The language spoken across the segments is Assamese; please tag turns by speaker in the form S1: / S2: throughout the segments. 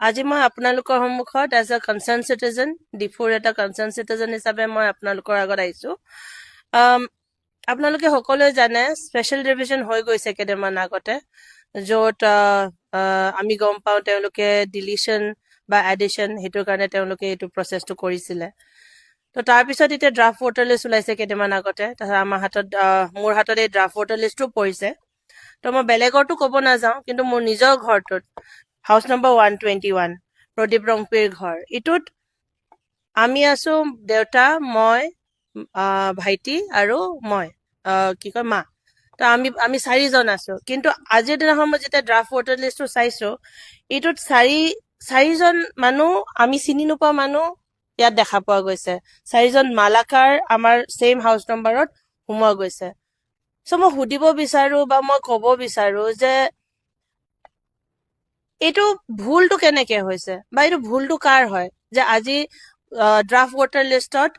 S1: আজি মই আপোনালোকৰ সন্মুখত এজ এ কনচাৰ্ণ চিটিজেন, ডিফুৰ এটা কনচাৰ্ণ চিটিজেন হিচাপে মই আপোনালোকৰ আগত আহিছো। আম, আপোনালোকে সকলোৱে জানে স্পেচিয়েল ৰিভিজন হৈ গৈছে কেইদিনমান আগতে, য'ত আমি গম পাওঁ তেওঁলোকে ডিলিশ্যন বা এডিশ্যন সেইটোৰ কাৰণে তেওঁলোকে এইটো প্ৰচেছটো কৰিছিলে। তো তাৰপিছত এতিয়া ড্ৰাফ্ট ভোটাৰ লিষ্ট ওলাইছে কেইদিনমান আগতে, তাৰপিছত আমাৰ হাতত মোৰ হাতত এই ড্ৰাফ্ট ভোটাৰ লিষ্টটো পৰিছে। তো মই বেলেগৰটো ক'ব নাযাওঁ, কিন্তু মোৰ নিজৰ ঘৰটোত হাউচ নম্বৰ 121 প্ৰদীপ ৰংপিৰ ঘৰ, ইটোত আমি আছো দেউতা, মই, ভাইটি আৰু মই কি কয় মা। তো আমি চাৰিজন আছো। কিন্তু আজিৰ দিনাখন মই যেতিয়া ড্ৰাফ্ট ভোটাৰ লিষ্টটো চাইছো, এইটোত চাৰিজন মানুহ আমি চিনি নোপোৱা মানুহ ইয়াত দেখা পোৱা গৈছে। চাৰিজন মালাকাৰ আমাৰ ছেইম হাউচ নম্বৰত সোমোৱা গৈছে। চ' মই সুধিব বিচাৰো বা মই ক'ব বিচাৰো যে এইটো ভুলটো কেনেকে হৈছে বা এইটো ভুলটো কাৰ হয় যে আজি ড্ৰাফ্ট ভোটাৰ লিষ্টত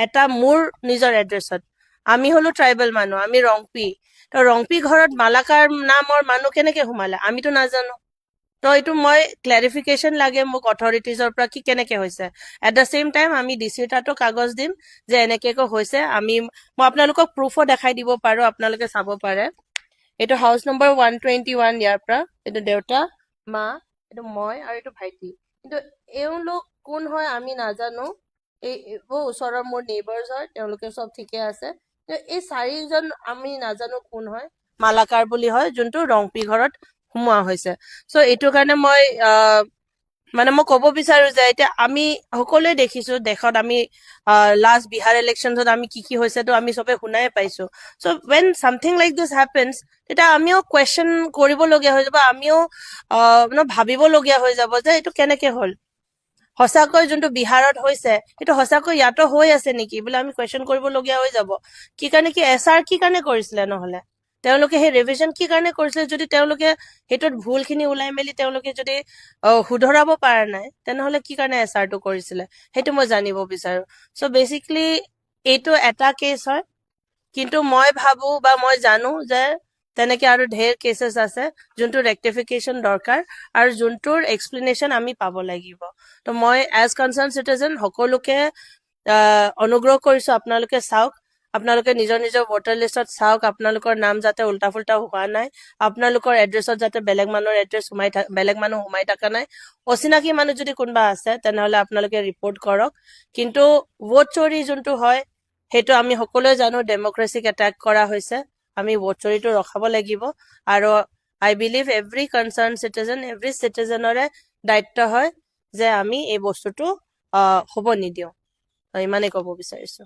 S1: এটা মোৰ নিজৰ এড্ৰেছত, আমি হলো ট্ৰাইবেল মানুহ, আমি ৰংপি, তো ৰংপি ঘৰত মালাকাৰ নামৰ মানুহ কেনেকে সোমালে আমিতো নাজানো। তো এইটো মই ক্লেৰিফিকেশ্যন লাগে মোক অথৰিটিজৰ পৰা কি কেনেকে হৈছে। এট দ্য ছেইম টাইম আমি ডিচিৰ তাতো কাগজ দিম যে এনেকেকৈ হৈছে। মই আপোনালোকক প্ৰুফো দেখাই দিব পাৰো, আপোনালোকে চাব পাৰে। এইটো হাউচ নম্বৰ 121, ইয়াৰ পৰা এইটো দেউতা, মা, এইটো মই আৰু এইটো ভাইটি। কিন্তু এওঁলোক কোন হয় আমি নাজানো। এইবোৰ ওচৰৰ মোৰ নেইবাৰ্ছ হয়, তেওঁলোকে চব ঠিকে আছে। এই চাৰিজন আমি নাজানো কোন হয়। মালাকাৰ বুলি হয়, যোনটো ৰংপি ঘৰত সোমোৱা হৈছে। চ' এইটো কাৰণে মই ক'ব বিচাৰো যে এতিয়া আমি সকলোৱে দেখিছো দেশত আমি লাষ্ট বিহাৰ ইলেকশ্যনত আমি কি হৈছে তো আমি চবে শুনাই পাইছো। So' when something like this happens, তেতিয়া আমিও কুৱেশ্যন কৰিবলগীয়া হৈ যাব, আমিও ভাবিবলগীয়া হৈ যাব যে এইটো কেনেকে হ'ল। সঁচাকৈ যোনটো বিহাৰত হৈছে সেইটো সঁচাকৈ ইয়াতো হৈ আছে নেকি বোলে আমি কুৱেশ্যন কৰিবলগীয়া হৈ যাব। কি কাৰণে কি SR কি কাৰণে কৰিছিলে, নহলে তেওঁলোকে সেই ৰিভিজন কি কাৰণে কৰিছিলে যদি তেওঁলোকে সেইটোত ভুল খিনি ওলাই মেলি তেওঁলোকে যদি শুধৰাব পৰা নাই, তেনেহলে কি কাৰণে SR টো কৰিছিলে সেইটো মই জানিব বিচাৰো। চ' বেচিকলি এইটো এটা কেছ হয়, কিন্তু মই ভাবো বা মই জানো যে তেনেকে আৰু ঢেৰ কেছেছ আছে যোনটো ৰেক্টিফিকেশ্যন দৰকাৰ আৰু যোনটোৰ এক্সপ্লেনেশ্যন আমি পাব লাগিব। তো মই এজ কনচাৰ্ণ চিটিজেন সকলোকে অনুগ্ৰহ কৰিছো আপোনালোকে চাওক, আপোনালোকে নিজৰ নিজৰ ভোটাৰ লিষ্টত চাওক, আপোনালোকৰ নাম যাতে উল্টা ফুল্টা হোৱা নাই, আপোনালোকৰ এড্ৰেছত যাতে বেলেগ মানুহৰ এড্ৰেছ বেলেগ মানুহ সোমাই থকা নাই। অচিনাকি মানুহ যদি কোনোবা আছে তেনেহলে আপোনালোকে ৰিপৰ্ট কৰক। কিন্তু ভোট চোৰী যোনটো হয় সেইটো আমি সকলোৱে জানো, ডেমক্ৰেচিক এটেক কৰা হৈছে। আমি ভোট চোৰীটো ৰখাব লাগিব আৰু I believe every concern citizen, এভৰি চিটিজেনৰে দায়িত্ব হয় যে আমি এই বস্তুটো হ'ব নিদিওঁ। ইমানেই ক'ব বিচাৰিছো।